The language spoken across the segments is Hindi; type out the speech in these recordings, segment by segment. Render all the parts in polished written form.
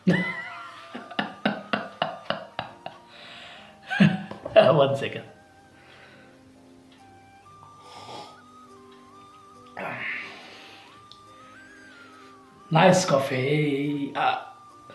One second. Nice coffee.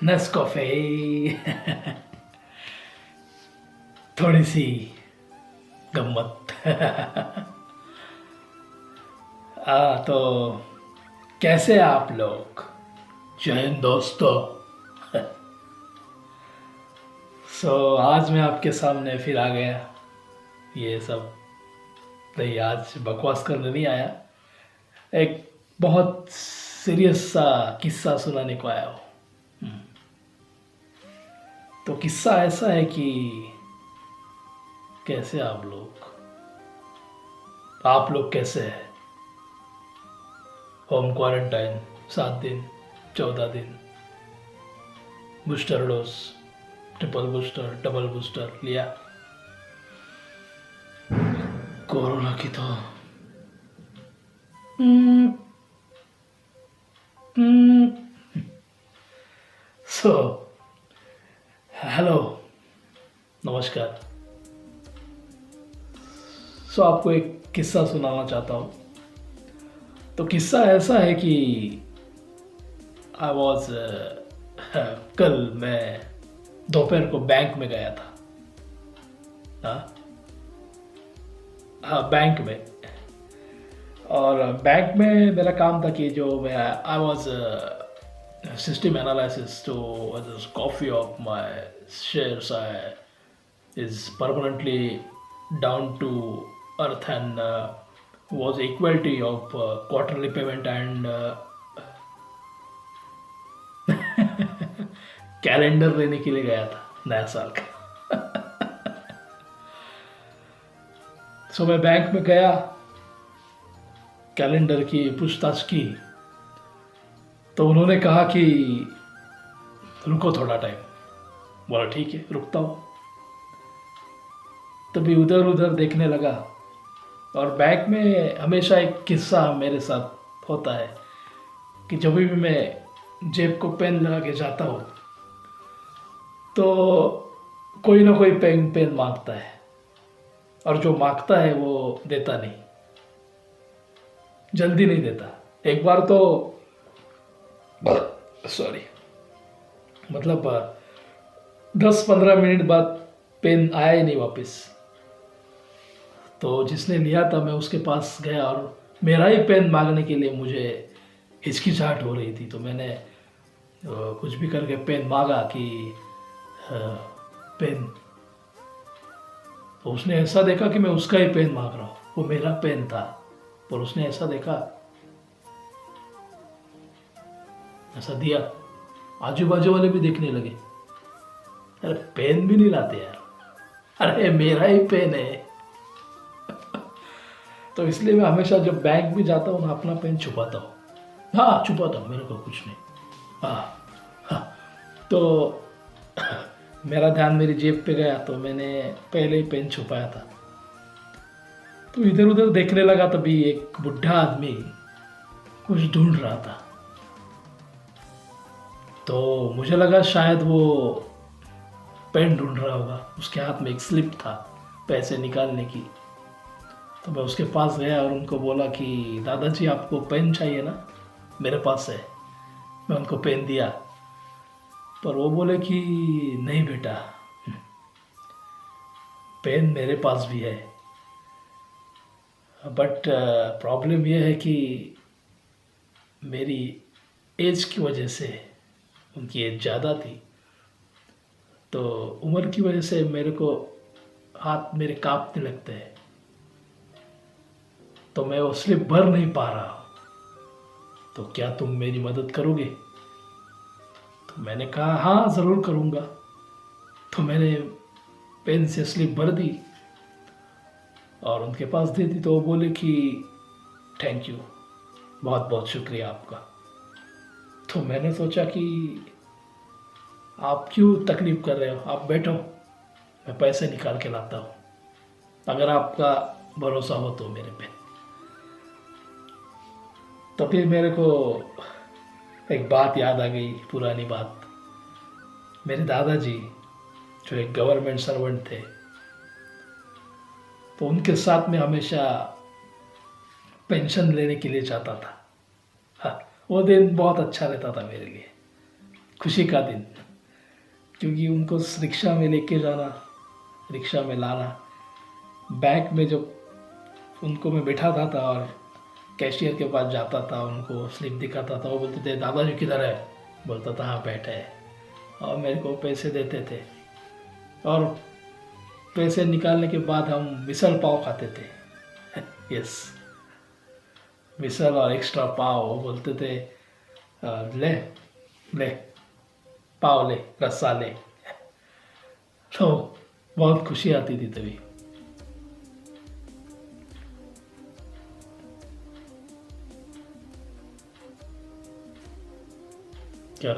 Nice coffee. थोड़ी सी गम्मत। तो कैसे हैं आप लोग? जय हिंद दोस्तों। आज मैं आपके सामने फिर आ गया। ये सब नहीं, आज बकवास करने नहीं आया। एक बहुत सीरियस सा किस्सा सुनाने को आया हूँ। तो किस्सा ऐसा है कि कैसे आप लोग कैसे हैं? होम क्वारंटाइन 7 दिन, 14 दिन, booster dose, triple booster, double booster लिया। कोरोना की तो सो हेलो, नमस्कार। आपको एक किस्सा सुनाना चाहता हूँ। तो किस्सा ऐसा है कि आई वॉज कल मैं दोपहर को बैंक में गया था। हाँ, बैंक में। और बैंक में मेरा काम था कि जो मैं I was system analysis to whether coffee of my shares is permanently down to earth and was equality of quarterly payment and calendar लेने के लिए गया था नया साल का। मैं बैंक में गया, कैलेंडर की पूछताछ की। तो उन्होंने कहा कि रुको थोड़ा टाइम। बोला ठीक है, रुकता हूँ। तभी उधर उधर देखने लगा। और बैंक में हमेशा एक किस्सा मेरे साथ होता है कि जब भी मैं जेब को पेन लगा के जाता हूँ तो कोई ना कोई पेन मांगता है, और जो मांगता है वो देता नहीं, जल्दी नहीं देता। एक बार तो सॉरी, मतलब 10-15 मिनट बाद पेन आया ही नहीं वापस। तो जिसने लिया था मैं उसके पास गया और मेरा ही पेन मांगने के लिए मुझे हिचकिचाहट हो रही थी। तो मैंने कुछ भी करके पेन मांगा कि पेन। तो उसने ऐसा देखा कि मैं उसका ही पेन मांग रहा हूँ, वो मेरा पेन था। पर उसने ऐसा देखा, ऐसा दिया। आजू बाजू वाले भी देखने लगे, अरे पेन भी नहीं लाते यार, अरे मेरा ही पेन है। तो इसलिए मैं हमेशा जब बैंक भी जाता हूँ ना, अपना पेन छुपाता हूँ। हाँ, छुपाता हूँ, मेरे को कुछ नहीं। हाँ। तो मेरा ध्यान मेरी जेब पे गया तो मैंने पहले ही पेन छुपाया था। तो इधर उधर देखने लगा, तभी एक बुढ़ा आदमी कुछ ढूंढ रहा था। तो मुझे लगा शायद वो पेन ढूंढ रहा होगा। उसके हाथ में एक स्लिप था पैसे निकालने की। तो मैं उसके पास गया और उनको बोला कि दादाजी आपको पेन चाहिए ना? मेरे पास है। मैं उनको पेन दिया, पर वो बोले कि नहीं बेटा, पेन मेरे पास भी है, बट प्रॉब्लम ये है कि मेरी एज की वजह से, उनकी एज ज़्यादा थी, तो उम्र की वजह से मेरे को हाथ मेरे कांपने लगते हैं। तो मैं वो स्लिप भर नहीं पा रहा हूँ। तो क्या तुम मेरी मदद करोगे? तो मैंने कहा हाँ, ज़रूर करूँगा। तो मैंने पेन से स्लिप भर दी और उनके पास दे दी। तो वो बोले कि थैंक यू, बहुत बहुत शुक्रिया आपका। तो मैंने सोचा कि आप क्यों तकलीफ़ कर रहे हो, आप बैठो, मैं पैसे निकाल के लाता हूँ, अगर आपका भरोसा हो तो मेरे पे। तो फिर मेरे को एक बात याद आ गई, पुरानी बात मेरे दादाजी जो एक गवर्नमेंट सर्वेंट थे, तो उनके साथ में हमेशा पेंशन लेने के लिए जाता था। हाँ, वो दिन बहुत अच्छा रहता था मेरे लिए, खुशी का दिन। क्योंकि उनको रिक्शा में लेके जाना, रिक्शा में लाना, बैंक में जब उनको मैं बैठाता था और कैशियर के पास जाता था, उनको स्लिप दिखाता था, वो बोलते थे दादाजी किधर है, बोलता था हाँ बैठे है, और मेरे को पैसे देते थे। और पैसे निकालने के बाद हम मिसल पाव खाते थे। यस, मिसल और एक्स्ट्रा पाव। वो बोलते थे ले ले पाव ले, रस्सा ले। तो बहुत खुशी आती थी तभी। क्या?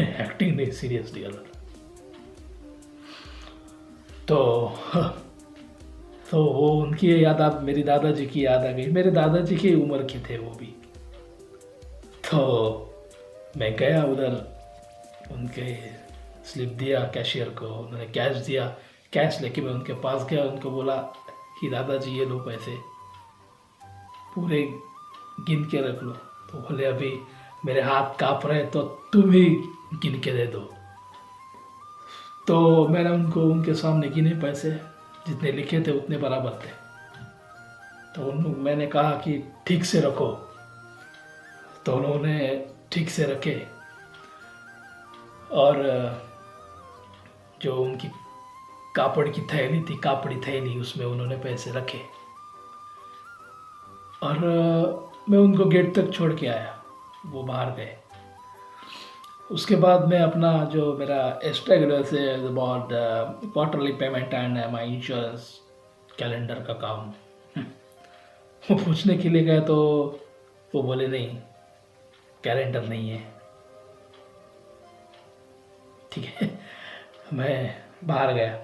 एक्टिंग नहीं, सीरियसली गलत। तो तो वो उनकी याद, आप मेरी दादाजी की याद आ गई। मेरे दादाजी की उम्र के थे वो भी। तो मैं गया उधर, उनके स्लिप दिया कैशियर को, उन्होंने कैश दिया। कैश लेके मैं उनके पास गया, उनको बोला कि दादाजी ये लो पैसे, पूरे गिन के रख लो। तो बोले अभी मेरे हाथ काँप रहे, तो तुम ही गिन के दे दो। तो मैंने उनको उनके सामने गिने पैसे, जितने लिखे थे उतने बराबर थे। तो मैंने कहा कि ठीक से रखो, तो उन्होंने ठीक से रखे। और जो उनकी कापड़ की थैली थी, कापड़ी थैली, उसमें उन्होंने पैसे रखे। और मैं उनको गेट तक छोड़ के आया, वो बाहर गए। उसके बाद मैं अपना जो मेरा extra say about quarterly payment and my insurance calendar का काम, वो पूछने के लिए गए, तो वो बोले नहीं, कैलेंडर नहीं है। ठीक है, मैं बाहर गया,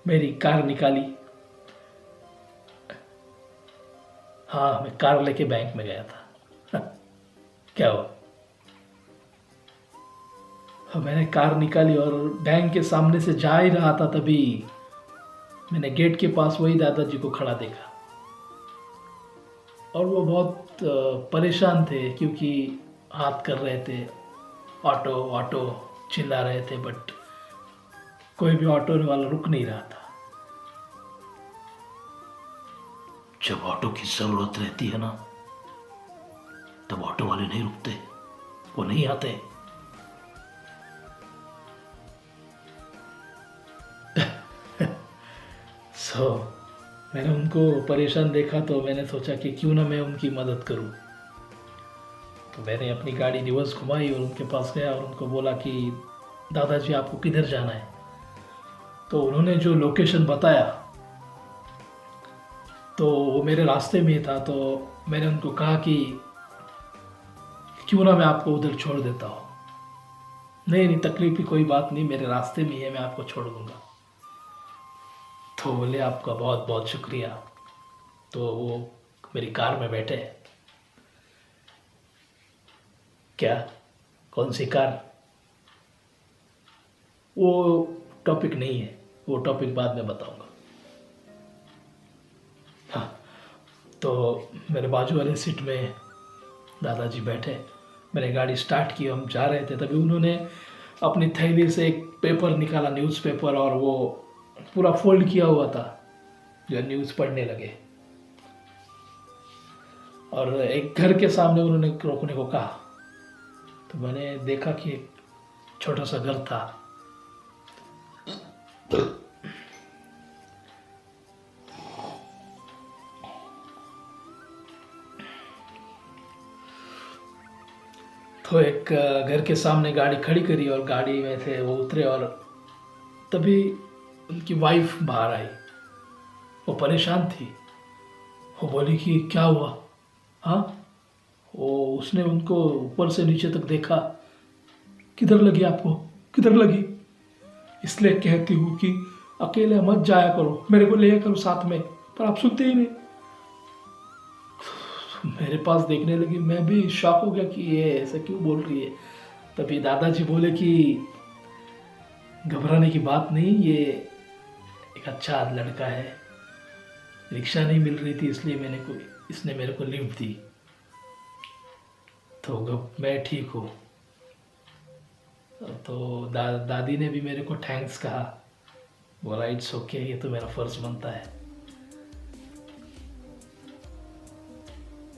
मेरी कार निकाली। हाँ, मैं कार लेके बैंक में गया था। क्या हुआ? मैंने कार निकाली और बैंक के सामने से जा ही रहा था, तभी मैंने गेट के पास वही दादाजी को खड़ा देखा। और वो बहुत परेशान थे, क्योंकि हाथ कर रहे थे, ऑटो ऑटो चिल्ला रहे थे, बट कोई भी ऑटो वाला रुक नहीं रहा था। जब ऑटो की जरूरत रहती है ना, तब ऑटो वाले नहीं रुकते, वो नहीं आते। मैंने उनको परेशान देखा, तो मैंने सोचा कि क्यों ना मैं उनकी मदद करूं। तो मैंने अपनी गाड़ी रिवर्स घुमाई और उनके पास गया और उनको बोला कि दादाजी आपको किधर जाना है। तो उन्होंने जो लोकेशन बताया, तो वो मेरे रास्ते में ही था। तो मैंने उनको कहा कि क्यों ना मैं आपको उधर छोड़ देता हूँ। नहीं नहीं, तकलीफ की कोई बात नहीं, मेरे रास्ते में ही है, मैं आपको छोड़ दूंगा। तो बोले आपका बहुत बहुत शुक्रिया। तो वो मेरी कार में बैठे। क्या? कौन सी कार? वो टॉपिक नहीं है, वो टॉपिक बाद में बताऊंगा। हाँ, तो मेरे बाजू वाले सीट में दादाजी बैठे। मैंने गाड़ी स्टार्ट की, हम जा रहे थे, तभी उन्होंने अपनी थैली से एक पेपर निकाला, न्यूज़पेपर, और वो पूरा फोल्ड किया हुआ था, जो न्यूज़ पढ़ने लगे। और एक घर के सामने उन्होंने रोकने को कहा। तो मैंने देखा कि एक छोटा सा घर था। तो एक घर के सामने गाड़ी खड़ी करी और गाड़ी में से वो उतरे, और तभी उनकी वाइफ बाहर आई। वो परेशान थी। वो बोली कि क्या हुआ? हाँ, वो उसने उनको ऊपर से नीचे तक देखा। किधर लगी आपको, किधर लगी? इसलिए कहती हूँ कि अकेले मत जाया करो, मेरे को ले करो साथ में, पर आप सुनते ही नहीं। मेरे पास देखने लगी। मैं भी शॉक हो गया कि ये ऐसा क्यों बोल रही है। तभी दादाजी बोले कि घबराने की बात नहीं, ये एक अच्छा लड़का है। रिक्शा नहीं मिल रही थी इसलिए इसने मेरे को लिफ्ट दी। तो मैं ठीक हूँ। तो दादी ने भी मेरे को थैंक्स कहा, बोला इट्स ओके, ये तो मेरा फर्ज बनता है।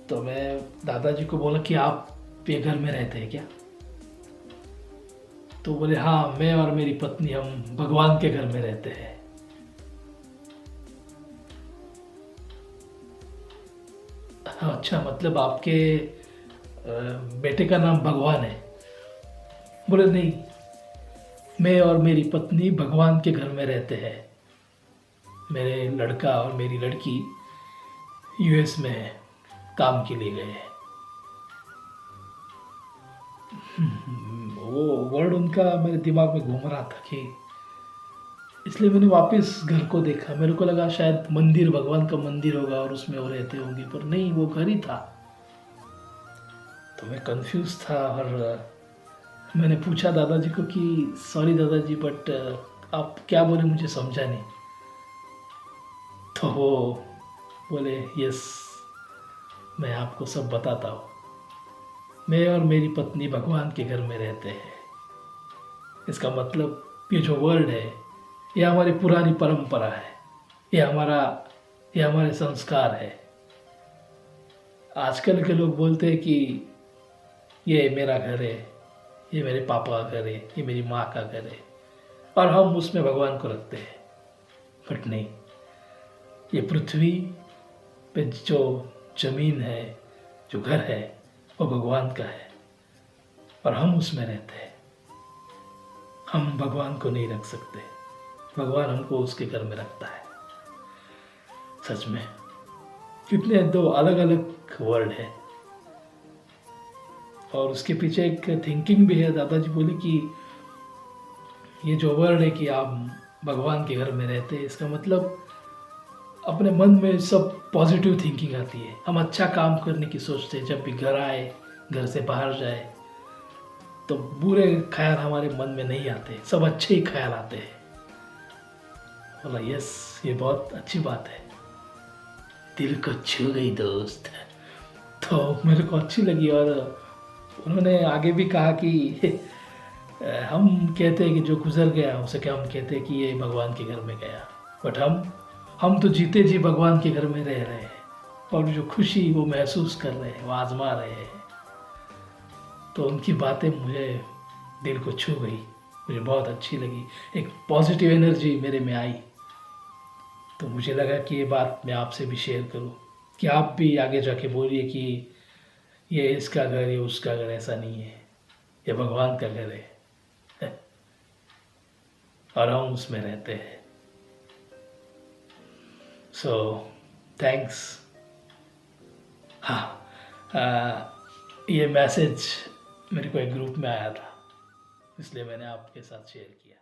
तो मैं दादाजी को बोला कि आप ये घर में रहते हैं क्या? तो बोले हाँ, मैं और मेरी पत्नी हम भगवान के घर में रहते हैं। अच्छा, मतलब आपके बेटे का नाम भगवान है? बोले नहीं, मैं और मेरी पत्नी भगवान के घर में रहते हैं। मेरे लड़का और मेरी लड़की यूएस में है, काम के लिए गए हैं। वो वर्ड उनका मेरे दिमाग में घूम रहा था कि, इसलिए मैंने वापस घर को देखा। मेरे को लगा शायद मंदिर, भगवान का मंदिर होगा और उसमें वो रहते होंगे, पर नहीं, वो घर ही था। तो मैं कंफ्यूज था और मैंने पूछा दादाजी को कि सॉरी दादाजी, बट आप क्या बोले मुझे समझा नहीं। तो वो बोले यस, मैं आपको सब बताता हूँ। मैं और मेरी पत्नी भगवान के घर में रहते हैं। इसका मतलब ये जो वर्ड है, ये हमारी पुरानी परंपरा है, ये हमारा ये हमारे संस्कार है। आजकल के लोग बोलते हैं कि ये मेरा घर है, ये मेरे पापा का घर है, ये मेरी माँ का घर है, और हम उसमें भगवान को रखते हैं। बट नहीं, ये पृथ्वी पे जो जमीन है, जो घर है, वो भगवान का है और हम उसमें रहते हैं। हम भगवान को नहीं रख सकते, भगवान हमको उसके घर में रखता है। सच में कितने दो अलग अलग वर्ड है, और उसके पीछे एक थिंकिंग भी है। दादाजी बोले कि ये जो वर्ड है कि आप भगवान के घर में रहते हैं, इसका मतलब अपने मन में सब पॉजिटिव थिंकिंग आती है। हम अच्छा काम करने की सोचते हैं। जब भी घर आए, घर से बाहर जाए, तो बुरे ख्याल हमारे मन में नहीं आते, सब अच्छे ही ख्याल आते हैं। बोला यस, ये बहुत अच्छी बात है, दिल को छू गई दोस्त। तो मेरे को अच्छी लगी। और उन्होंने आगे भी कहा कि हम कहते हैं कि जो गुजर गया उसे क्या हम कहते हैं कि ये भगवान के घर में गया, बट हम तो जीते जी भगवान के घर में रह रहे हैं, और जो खुशी वो महसूस कर रहे हैं, वो आजमा रहे हैं। तो उनकी बातें मुझे दिल को छू गई, मुझे बहुत अच्छी लगी। एक पॉजिटिव एनर्जी मेरे में आई। तो मुझे लगा कि ये बात मैं आपसे भी शेयर करूं, कि आप भी आगे जाके बोलिए कि ये इसका घर, ये उसका घर, ऐसा नहीं है, ये भगवान का घर है और हम उसमें रहते हैं। So thanks. हाँ, ये मैसेज मेरे को एक ग्रुप में आया था, इसलिए मैंने आपके साथ शेयर किया।